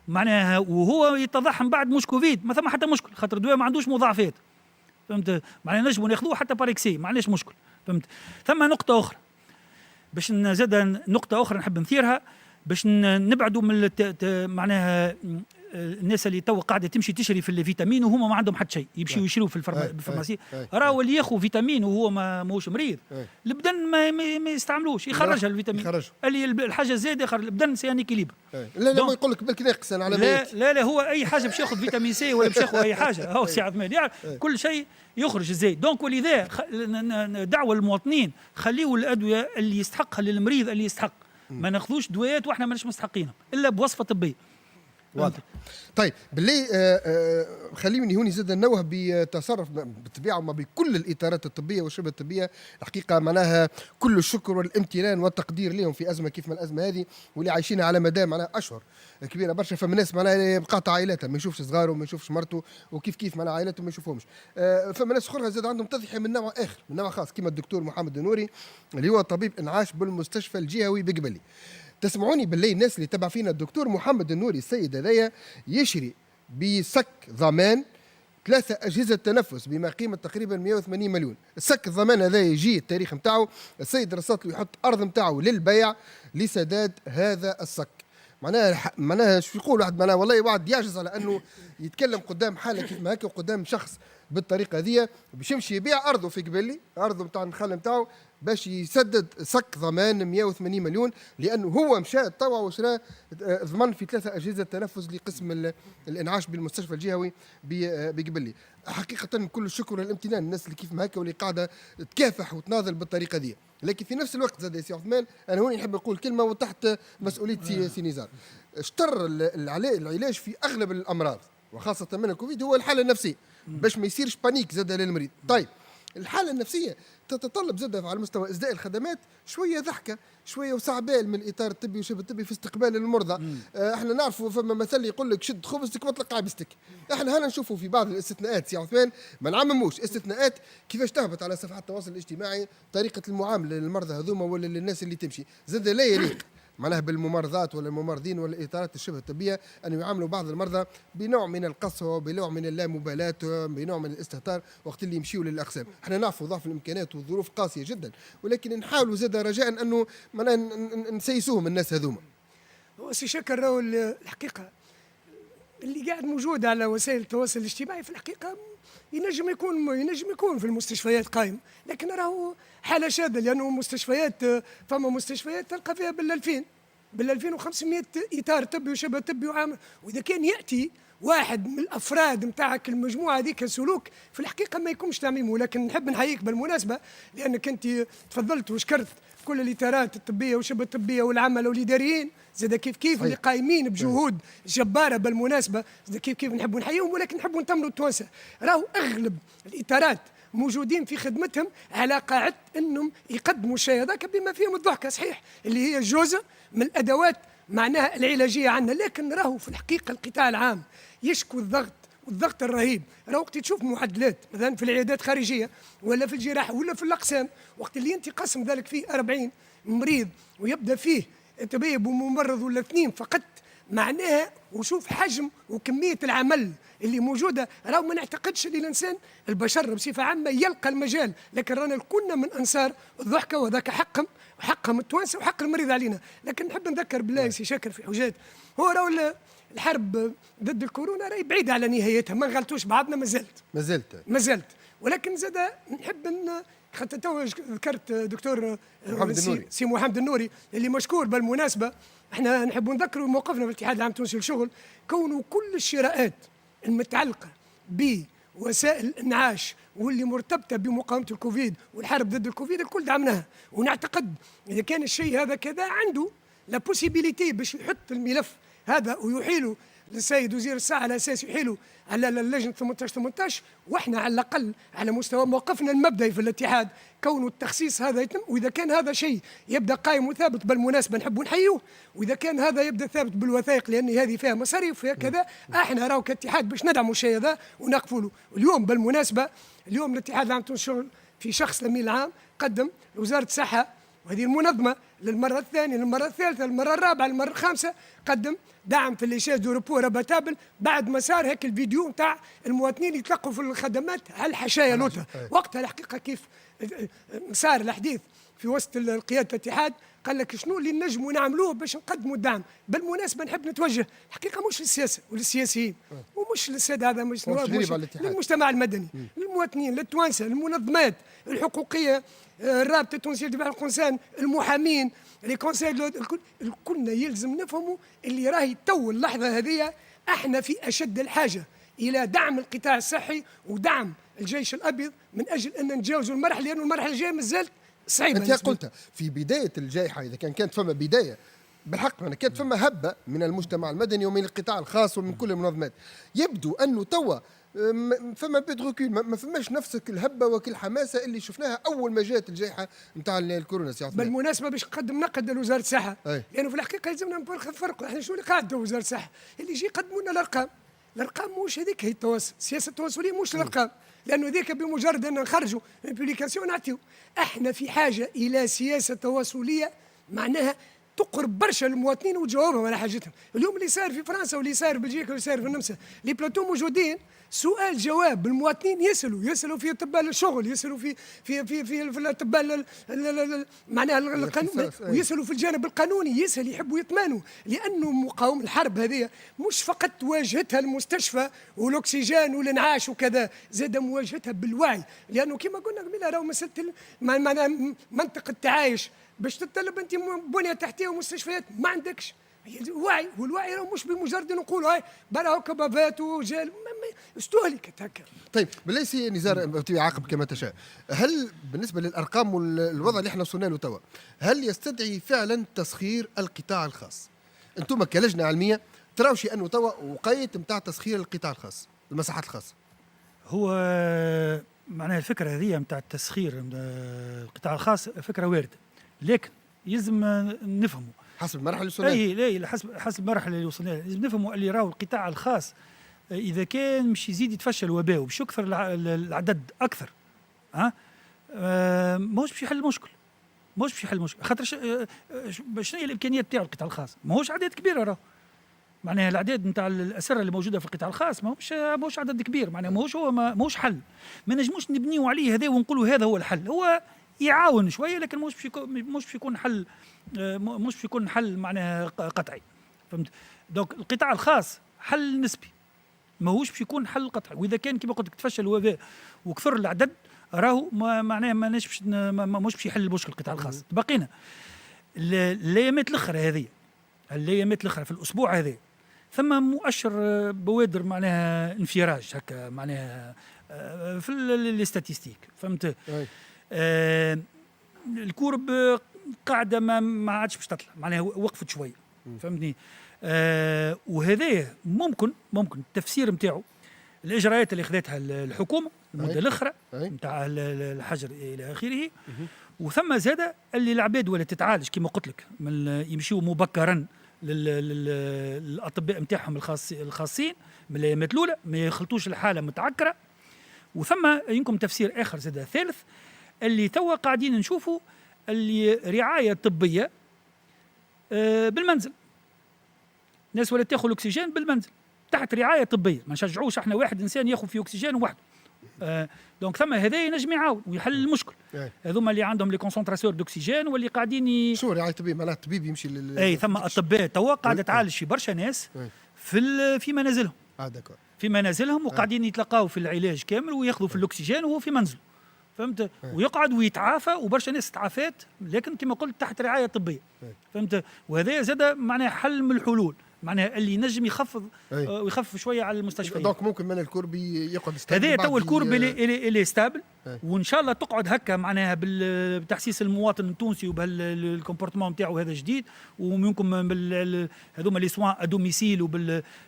معناها وهو يتضح من بعد مش كوفيد، ما ثم حتى مشكل، خاطر الدواء ما عندوش مضاعفات، فهمت؟ معناها نجموا ناخذوه حتى باريكسي، ما عندناش مشكل، فهمت؟ ثم نقطه اخرى باش زاد نقطه اخرى نحب نثيرها باش نبعدوا من معناها الناس اللي تو قاعده تمشي تشري في الفيتامين وهما ما عندهم حتى شيء، يمشيو يشريوا في الفارماسي. راهو اللي ياخذ فيتامين وهو ماهوش مريض البدن ما يستعملوش، يخرجها الفيتامين اللي الحاجه الزايده يخرج البدن سي كيليبر. لا ما يقول لك بالك ناقص علامات. لا هو اي حاجه باش ياخذ فيتامين سي ولا باش ياخذ اي حاجه هو سي عثمان يعني كل شيء يخرج الزايد. دونك ولذا دعوه للمواطنين خليوا الادويه اللي يستحقها للمريض اللي يستحق، ما ناخذوش دوايات واحنا ماناش مستحقينها الا بوصفه طبيه. واضح. طيب بالله خليني هوني زاد نوه بتصرف بالطبيعه وما بكل الاطارات الطبيه والشبه الطبيه. الحقيقه معناها كل الشكر والامتنان والتقدير لهم في ازمه كيف ما الازمه هذه واللي عايشينها على مدى معناها اشهر كبيره برشا. فما ناس معناها مقاطع عائلاتها ما يشوفش صغاره وما يشوفش مرته وكيف معناها عائلته ما يشوفهمش. فما ناس اخرى زاد عندهم تضحيه من نوع اخر من نوع خاص كما الدكتور محمد النوري اللي هو طبيب انعاش بالمستشفى الجهوي بقبلي. تسمعوني بالله الناس اللي تبع فينا الدكتور محمد النوري السيد هذايا يشري بسك ضمان 3 أجهزة تنفس بما قيمة تقريبا 180 مليون. السك الضمان هذا يجي التاريخ نتاعو السيد رصات له يحط أرض نتاعو للبيع لسداد هذا السك. معناها شو يقول واحد معناها والله واحد يعجز على أنه يتكلم قدام حالة كيف ما هكا وقدام شخص بالطريقة هذه باش يمشي يبيع أرضه في قبلي أرضه نتاع النخل نتاعو باش يسدد سك ضمان 180 مليون لانه هو مشى توا وشرى ضمن في 3 اجهزه تنفس لقسم الانعاش بالمستشفى الجهوي بقبلي. حقيقه كل الشكر والامتنان للناس اللي كيف ما هكا واللي قاعده تكافح وتناضل بالطريقه دي. لكن في نفس الوقت زاد سي عثمان انا هوني نحب نقول كلمه وتحت مسؤوليه سي نزار. اشتر العلاج في اغلب الامراض وخاصه من الكوفيد هو الحاله النفسيه باش ما يصيرش بانيك زاد للمريض. طيب الحاله النفسيه تتطلب زادة على مستوى إسداء الخدمات شوية ضحكة شوية وسع بال من الإطار الطبي وشبه الطبي في استقبال المرضى. احنا نعرفوا فما مثل يقول لك شد خبزتك واطلق عبستك. احنا هنا نشوفوا في بعض الاستثناءات سي عثمان ما نعمموش استثناءات كيفاش تهبط على صفحات التواصل الاجتماعي طريقة المعاملة للمرضى هذوما ولا للناس اللي تمشي زادة لا يليق معناها بالممرضات ولا الممرضين ولا الإطارات الشبه الطبية أن يعاملوا بعض المرضى بنوع من القسوة بنوع من اللامبالاة بنوع من الاستهتار وقت اللي يمشيوا للأقسام. احنا نعرفوا ضعف الإمكانيات والظروف قاسية جدا ولكن نحاولوا زاد رجاء أنه نسيسوهم الناس هذوما. هو سي شكر راهو الحقيقة اللي قاعد موجود على وسائل التواصل الاجتماعي في الحقيقة ينجم يكون في المستشفيات قائم، لكن راهو حالة شاذة لأنه فما مستشفيات تلقى فيها بال 2500 إطار طبي وشبه طبي وعام. وإذا كان يأتي واحد من الافراد نتاعك المجموعه هذيك السلوك في الحقيقه ما يكونش تعميم. ولكن نحب نحييك بالمناسبه لانك انت تفضلت وشكرت كل الاطارات الطبيه وشبه الطبيه والعمل والاداريين زاد كيف اللي قايمين بجهود جباره بالمناسبه زاد كيف نحبوا نحييهم. ولكن نحبوا نطمنوا التوانسه راهو اغلب الاطارات موجودين في خدمتهم على قاعده انهم يقدموا الشيء هذاك بما فيهم الضحكه صحيح اللي هي جزء من الادوات معناها العلاجيه عندنا. لكن راهو في الحقيقه القطاع العام يشكو والضغط الرهيب. راهو وقت تشوف معدلات مثلا في العيادات الخارجيه ولا في الجراحه ولا في الاقسام وقت اللي انت قسم ذلك فيه 40 مريض ويبدا فيه طبيب وممرض ولا 2 فقط معناها وشوف حجم وكميه العمل اللي موجوده. راهو ما نعتقدش ان الانسان البشر بصفه عامه يلقى المجال. لكن رانا كنا من انصار الضحكه وذاك حقهم التوانسه وحق المريض علينا. لكن نحب نذكر بالله سي شاكر في حاجات هو راهو الحرب ضد الكورونا راهي بعيده على نهايتها ما نغلطوش بعضنا ما زلت. ولكن زاد نحب حتى تو ذكرت دكتور سي محمد النوري اللي مشكور بالمناسبه. احنا نحب نذكروا موقفنا في الاتحاد العام التونسي للشغل كونه كل الشراءات المتعلقه بوسائل الانعاش واللي مرتبطه بمقاومه الكوفيد والحرب ضد الكوفيد الكل دعمناها. ونعتقد اذا كان الشيء هذا كذا عنده لا بوسيبيليتي باش يحط الملف هذا ويحيله للسيد وزير الصحه على اساس يحيلوا على اللجنه 18 واحنا على الاقل على مستوى موقفنا المبدئي في الاتحاد كون التخصيص هذا يتم، واذا كان هذا شيء يبدا قائم وثابت بالمناسبه نحب نحيوه، واذا كان هذا يبدا ثابت بالوثائق لان هذه فيها مصاريف وفيها كذا، احنا راهو كاتحاد باش ندعموا الشيء هذا ونقفوا له. اليوم بالمناسبه اليوم الاتحاد العام التونسي للشغل في شخص الامين العام قدم لوزاره الصحه وهذه المنظمه للمره الثانيه للمره الثالثه للمره الرابعه للمره الخامسه قدم دعم في الليشاج دو ريبو راباتابل بعد ما صار هيك الفيديو نتاع المواطنين يتلقوا في الخدمات على الحشايه لوطها. وقتها الحقيقه كيف صار الحديث في وسط قياده الاتحاد قال لك شنو اللي نجموا نعملوه باش نقدموا الدعم. بالمناسبه نحب نتوجه الحقيقه مش للسياسه وللسياسيين ومش للساده هذا مش للمجتمع المدني للمواطنين للتوانسه للمنظمات الحقوقيه الرابطه التونسيه لدفاع الانسان المحامين لي كونساي كلنا يلزم نفهموا اللي راهي تو اللحظه هذه احنا في اشد الحاجه الى دعم القطاع الصحي ودعم الجيش الابيض من اجل ان نتجاوزوا المرحله لانه المرحله الجايه مازالت صعيبه. انت قلت في بدايه الجائحه اذا كانت فما بدايه بالحق كانت فما هبه من المجتمع المدني ومن القطاع الخاص ومن كل المنظمات، يبدو انه توا فما بيدغوكين ما فماش نفسك الهبه وكل حماسه اللي شفناها اول ما جات الجائحه نتاع الكورونا. بالمناسبه باش نقدم نقد لوزاره الصحه لانه في الحقيقه يلزمنا نفرقوا احنا شنو اللي قاعد وزاره الصحه اللي يجي يقدموا لنا الارقام مش هذيك هي التواصل، السياسه التواصليه مش الارقام لانه ذيك بمجرد ان نخرجوا من بوبليكاسيون نعطيو. احنا في حاجه الى سياسه تواصليه معناها تقرب برشا للمواطنين وتجاوبهم على حاجتهم. اليوم اللي صار في فرنسا واللي صار في بلجيكا واللي صار في النمسا لي بلاتو موجودين سؤال جواب المواطنين يسالوا في اطباء الشغل يسالوا في الاطباء معناها القانون ويسالوا في الجانب القانوني يسال يحبوا يطمنوا لانه مقاومه الحرب هذه مش فقط واجهتها المستشفى والاكسجين والانعاش وكذا زاد مواجهتها بالوعي لانه كما قلنا قبيله راهو مساله معناها منطقه التعايش باش تتطلب انت بنيه تحتيه ومستشفيات ما عندكش وعي والوعي راه مش بمجرد نقولوا هاي برا هكا بافات وجال استهلكت هكا. طيب بالله سي نزار عاقب كما تشاء، هل بالنسبه للارقام والوضع اللي احنا وصلنا له توا هل يستدعي فعلا تسخير القطاع الخاص؟ انتم كلجنه علميه تراو شيء انه توا وقيت نتاع تسخير القطاع الخاص المساحات الخاصه؟ هو معناها الفكره هذه نتاع التسخير القطاع الخاص فكره وارده، لكن يلزم نفهموا حسب المرحله اللي وصلنا لا حسب المرحله اللي وصلنا لازم نفهموا اللي راهو القطاع الخاص اذا كان مش يزيد يتفشى الوباء وباش يكثر العدد اكثر ماهوش باش يحل المشكل خاطر شنو هي الامكانيات تاعو القطاع الخاص ماهوش عدد كبير راهو معناها الاعداد نتاع الاسره اللي موجوده في القطاع الخاص ماهوش عدد كبير معناها ماهوش حل ما نجموش نبنيو عليه هذا ونقولوا هذا هو الحل هو يعاون شويه لكن مش يكون حل مش يكون حل معناها قطعي فهمت. دونك القطاع الخاص حل نسبي ماهوش باش يكون حل قطعي واذا كان كما قلت لك تفشل الوباء وكثر العدد راهو معناها مش باش يحل المشكل القطاع الخاص. بقينا الايامات الاخرى هذه في الاسبوع هذا ثم مؤشر بوادر معناها انفراج هكا معناها في الاستاتيستيك فهمت. الكورب قاعده ما عادش باش تطلع معناها وقفت شويه فهمتني. وهذا ممكن التفسير نتاعو الاجراءات اللي خذتها الحكومه المده الاخرى نتاع الحجر الى اخره وثم زاد اللي العباد ولا تتعالج كما قلت لك يمشيوا مبكرا للاطباء نتاعهم الخاصين من الايامات الاولى ما يخلطوش الحاله متعكره. وثم يمكن تفسير اخر زاد ثالث اللي توا قاعدين نشوفوا اللي رعايه طبيه بالمنزل الناس ولا تاخذ الاكسجين بالمنزل تحت رعايه طبيه ما نشجعوش احنا واحد انسان ياخذ في اكسجين وحده دونك ثم هذا ينجم يعاون ويحل المشكل. هذوما اللي عندهم لي كونسونطراسيور دوكسيجين واللي قاعدين شو رعايه طبيه معناها الطبيب يمشي اي ثم اطباء توا قاعده تعالج في برشا ناس في منازلهم داكور في منازلهم وقاعدين يتلقاو في العلاج كامل وياخذوا في الاكسجين وهو في منزله فهمت ويقعد ويتعافى وبرشا ناس تعافات لكن كما قلت تحت رعايه طبيه فهمت. وهذا زاد معناه حل من الحلول معناها اللي ينجم يخفض أي. ويخفف شويه على المستشفيات. دونك ممكن من الكوربي يقعد ستابل هذا بعد تو الكورب اللي ستابل، أي. وان شاء الله تقعد هكا معناها بتحسيس المواطن التونسي وبهالكومبورتمون نتاعو هذا جديد، وممكن هذوما لي سوان ادوميسيل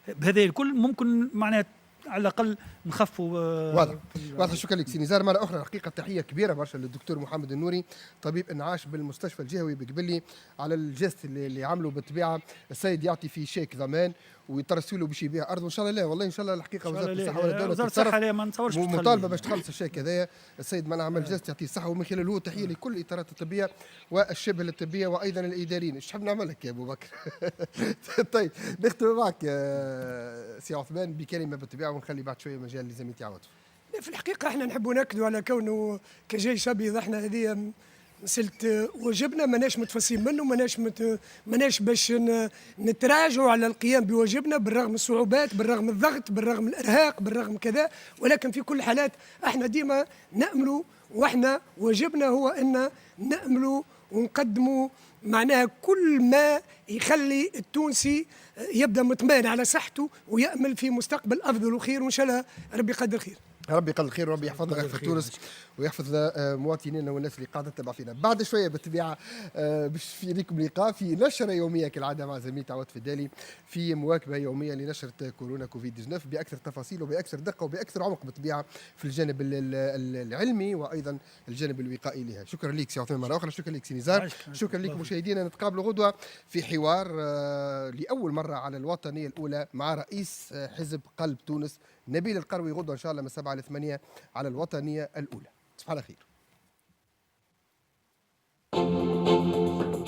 بهذا الكل ممكن معناها على الاقل نخفوا. واضح. شكرا لك سي نزار. مره اخرى حقيقه تحيه كبيره برشا للدكتور محمد النوري طبيب انعاش بالمستشفى الجهوي بقبلي على الجست اللي عمله. بالطبيعه السيد يعطي في شيك ضمان ويترسلوا له باش يبيع ارض، وان شاء الله لا والله ان شاء الله الحقيقه وزاره الصحه ولا الدوله وزاره الصحه لا ما نتصورش مطالبه باش تخلص الشيك هذايا. السيد منع عمل جست يعطيه الصحه، ومن خلاله تحيه لكل الاطارات الطبيه والشبه الطبيه وايضا الاداريين. ايش تحب نعمل لك يا ابو بكر؟ طيب نختم معك سي عثمان بكلمه بالطبيعه ونخلي بعد شويه مجال لزميلتي عواطف. في الحقيقة احنا نحبوا ناكدوا على كونه كجيش أبيض احنا هذه مسألة واجبنا ماناش متفصين منه، ماناش باش نتراجعوا على القيام بواجبنا بالرغم من الصعوبات، بالرغم من الضغط، بالرغم من الإرهاق، بالرغم من كذا، ولكن في كل الحالات احنا ديما نأملوا، واحنا واجبنا هو أن نأملوا ونقدموا معناها كل ما يخلي التونسي يبدأ مطمئن على صحته ويأمل في مستقبل أفضل وخير، وإن شاء الله ربي يقدر خير. ربي يقدر خير وربي يحفظنا ويحفظ تونس ويحفظ مواطنينا والناس اللي قاعده تتبع فينا. بعد شويه بالطبيعه باش في لكم لقاء في نشره يوميه كالعاده مع زميلتي عواد فدالي في مواكبه يوميه لنشره كورونا كوفيد 19 باكثر تفاصيل وباكثر دقه وباكثر عمق بالطبيعه في الجانب العلمي وايضا الجانب الوقائي لها. شكرا لك سي عثمان مره اخرى، شكرا لك سي نزار، شكرا لكم مشاهدينا. نتقابلوا غدوه في حوار لاول مره على الوطنيه الاولى مع رئيس حزب قلب تونس نبيل القروي، غدوه ان شاء الله من 7 ل 8 على الوطنيه الاولى. تصبح على خير.